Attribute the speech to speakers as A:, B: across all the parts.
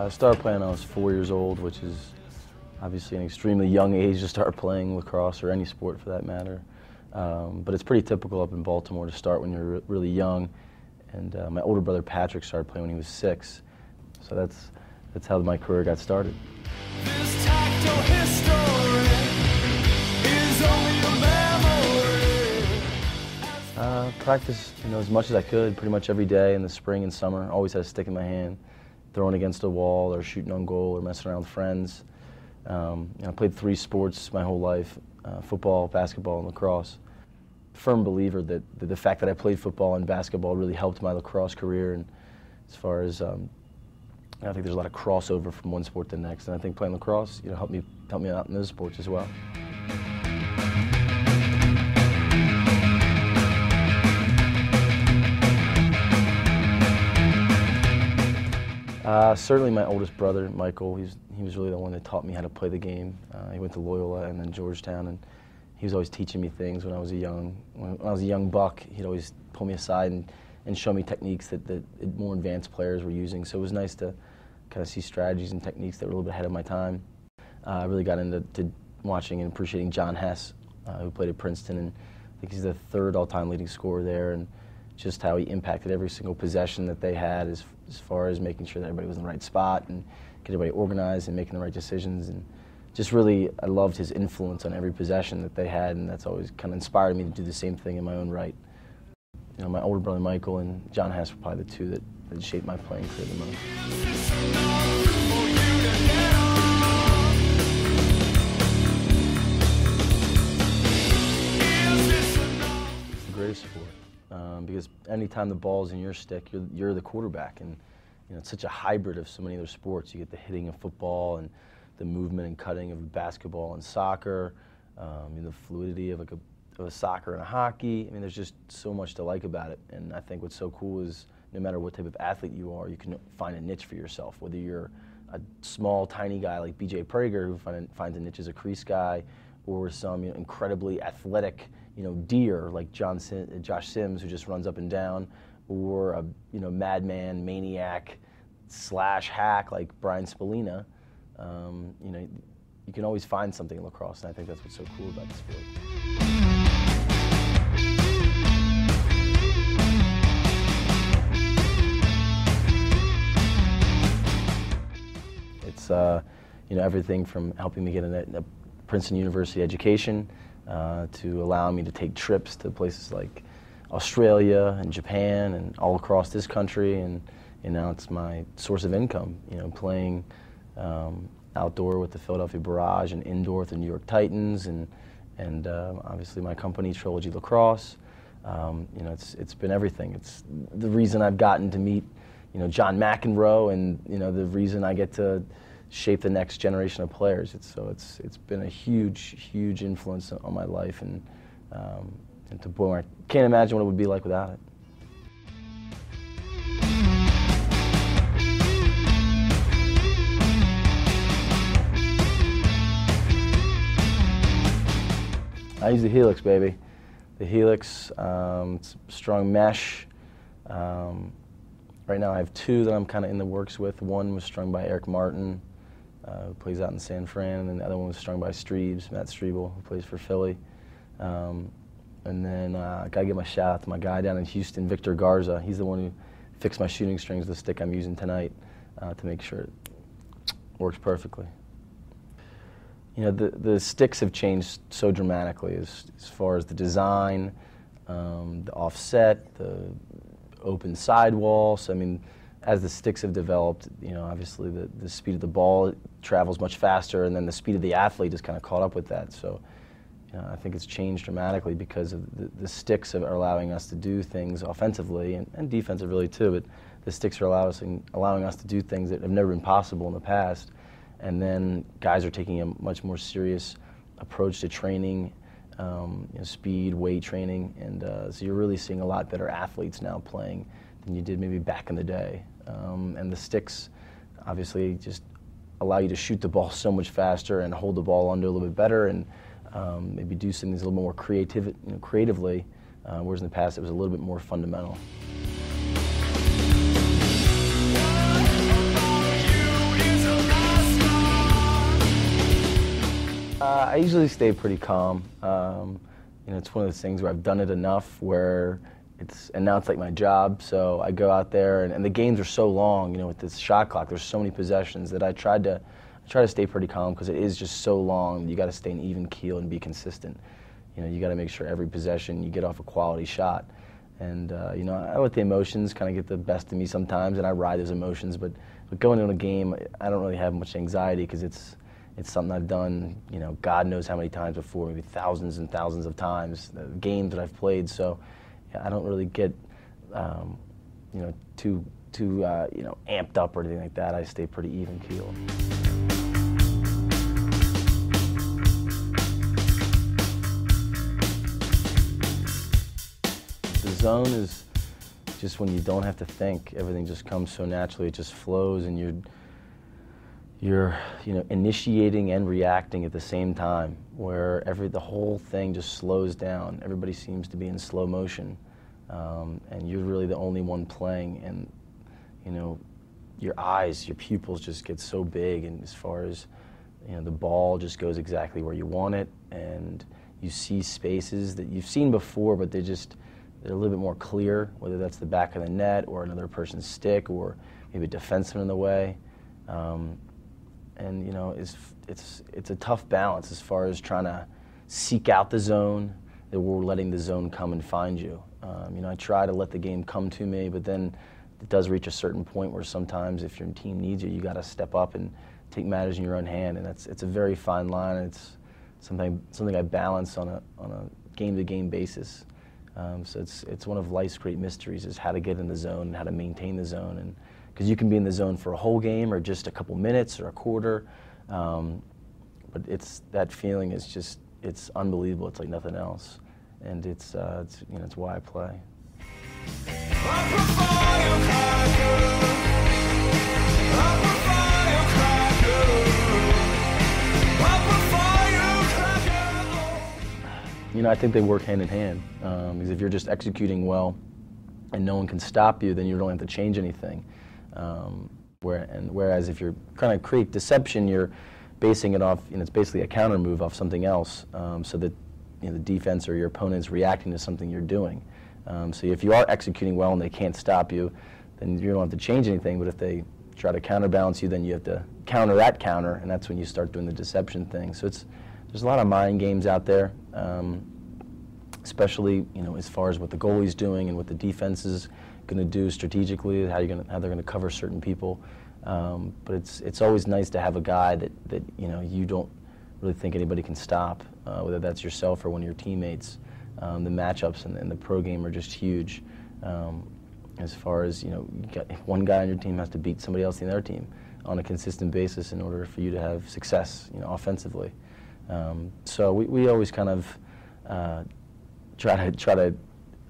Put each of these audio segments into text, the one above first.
A: I started playing when I was 4 years old, which is obviously an extremely young age to start playing lacrosse or any sport for that matter. But it's pretty typical up in Baltimore to start when you're really young. And my older brother Patrick started playing when he was 6. So that's how my career got started.
B: This tactile history is only a memory.
A: Practice, as much as I could, pretty much every day in the spring and summer. Always had a stick in my hand, throwing against a wall or shooting on goal or messing around with friends. I played 3 sports my whole life, football, basketball, and lacrosse. Firm believer that the fact that I played football and basketball really helped my lacrosse career. And as far as, I think there's a lot of crossover from one sport to the next. And I think playing lacrosse, helped me out in those sports as well. Certainly my oldest brother, Michael, he was really the one that taught me how to play the game. He went to Loyola and then Georgetown, and he was always teaching me things when I was a young buck. He'd always pull me aside and show me techniques that more advanced players were using. So it was nice to kind of see strategies and techniques that were a little bit ahead of my time. I really got into watching and appreciating John Hess, who played at Princeton, and I think he's the 3rd all-time leading scorer there, and just how he impacted every single possession that they had as far as making sure that everybody was in the right spot and get everybody organized and making the right decisions. And just really, I loved his influence on every possession that they had, and that's always kind of inspired me to do the same thing in my own right. My older brother Michael and John Hess were probably the 2 that shaped my playing career the most. It's the greatest sport. Because anytime the ball's in your stick, you're the quarterback, and it's such a hybrid of so many other sports. You get the hitting of football and the movement and cutting of basketball and soccer, the fluidity of a soccer and a hockey. There's just so much to like about it, and I think what's so cool is no matter what type of athlete you are, you can find a niche for yourself. Whether you're a small, tiny guy like B.J. Prager who finds a niche as a crease guy, or some incredibly athletic deer like Josh Sims who just runs up and down, or a madman, maniac, / hack like Brian Spallina. You can always find something in lacrosse, and I think that's what's so cool about the sport. It's everything from helping me get a Princeton University education to allowing me to take trips to places like Australia and Japan and all across this country, and now it's my source of income. Playing outdoor with the Philadelphia Barrage and indoor with the New York Titans, and obviously my company Trilogy Lacrosse. It's been everything. It's the reason I've gotten to meet John McEnroe, and the reason I get to shape the next generation of players. It's been a huge influence on my life, and to the point where I can't imagine what it would be like without it. I use the Helix, baby. The Helix, it's strong mesh. Right now I have 2 that I'm kind of in the works with. One was strung by Eric Martin, who plays out in San Fran, and then the other one was strung by Matt Strebel, who plays for Philly. And then I gotta give my shout out to my guy down in Houston, Victor Garza. He's the one who fixed my shooting strings, the stick I'm using tonight, to make sure it works perfectly. The sticks have changed so dramatically as far as the design, the offset, the open sidewall. So as the sticks have developed, obviously the speed of the ball travels much faster, and then the speed of the athlete is kind of caught up with that. So I think it's changed dramatically because of the sticks are allowing us to do things offensively and defensively too. But the sticks are allowing us to do things that have never been possible in the past. And then guys are taking a much more serious approach to training, speed, weight training, and so you're really seeing a lot better athletes now playing than you did maybe back in the day. And the sticks obviously just allow you to shoot the ball so much faster and hold the ball under a little bit better, and maybe do some things a little more creatively, whereas in the past it was a little bit more fundamental. I usually stay pretty calm. You know, it's one of those things where I've done it enough where and now it's like my job, so I go out there, and the games are so long, you know, with this shot clock, there's so many possessions that I try to stay pretty calm because it is just so long. You got to stay an even keel and be consistent. You know, you got to make sure every possession you get off a quality shot. And, you know, I let the emotions kind of get the best of me sometimes, and I ride those emotions, but going into a game, I don't really have much anxiety because it's something I've done, you know, God knows how many times before, maybe thousands and thousands of times, the games that I've played. So yeah, I don't really get, you know, too you know, amped up or anything like that. I stay pretty even keeled. The zone is just when you don't have to think. Everything just comes so naturally. It just flows, and you're you know, initiating and reacting at the same time, where the whole thing just slows down. Everybody seems to be in slow motion, and you're really the only one playing. And you know, your eyes, your pupils just get so big, and as far as, you know, the ball just goes exactly where you want it, and you see spaces that you've seen before, but they're a little bit more clear, whether that's the back of the net or another person's stick or maybe a defenseman in the way. And you know, it's a tough balance as far as trying to seek out the zone, that we're letting the zone come and find you. You know, I try to let the game come to me, but then it does reach a certain point where sometimes if your team needs you, you got to step up and take matters in your own hand, and it's a very fine line. And it's something I balance on a game-to-game basis. So it's one of life's great mysteries, is how to get in the zone and how to maintain the zone. And because you can be in the zone for a whole game or just a couple minutes or a quarter, but that feeling is just, it's unbelievable. It's like nothing else, and it's you know, it's why I play. You know, I think they work hand in hand, because if you're just executing well and no one can stop you, then you don't have to change anything. Whereas if you're kind of create deception, you're basing it off, you know, it's basically a counter move off something else, so that, you know, the defense or your opponent's reacting to something you're doing. So if you are executing well and they can't stop you, then you don't have to change anything. But if they try to counterbalance you, then you have to counter that counter, and that's when you start doing the deception thing. So there's a lot of mind games out there, especially, you know, as far as what the goalie's doing and what the defense is going to do strategically, how they're going to cover certain people. But it's always nice to have a guy that you know, you don't really think anybody can stop, whether that's yourself or one of your teammates. The matchups and the pro game are just huge. As far as, you know, one guy on your team has to beat somebody else in their team on a consistent basis in order for you to have success, you know, offensively. So we always kind of try to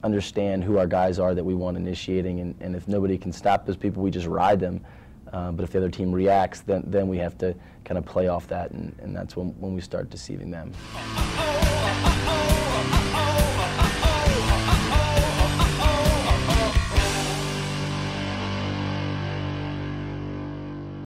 A: understand who our guys are that we want initiating, and if nobody can stop those people, we just ride them. But if the other team reacts, then we have to kind of play off that, and that's when we start deceiving them.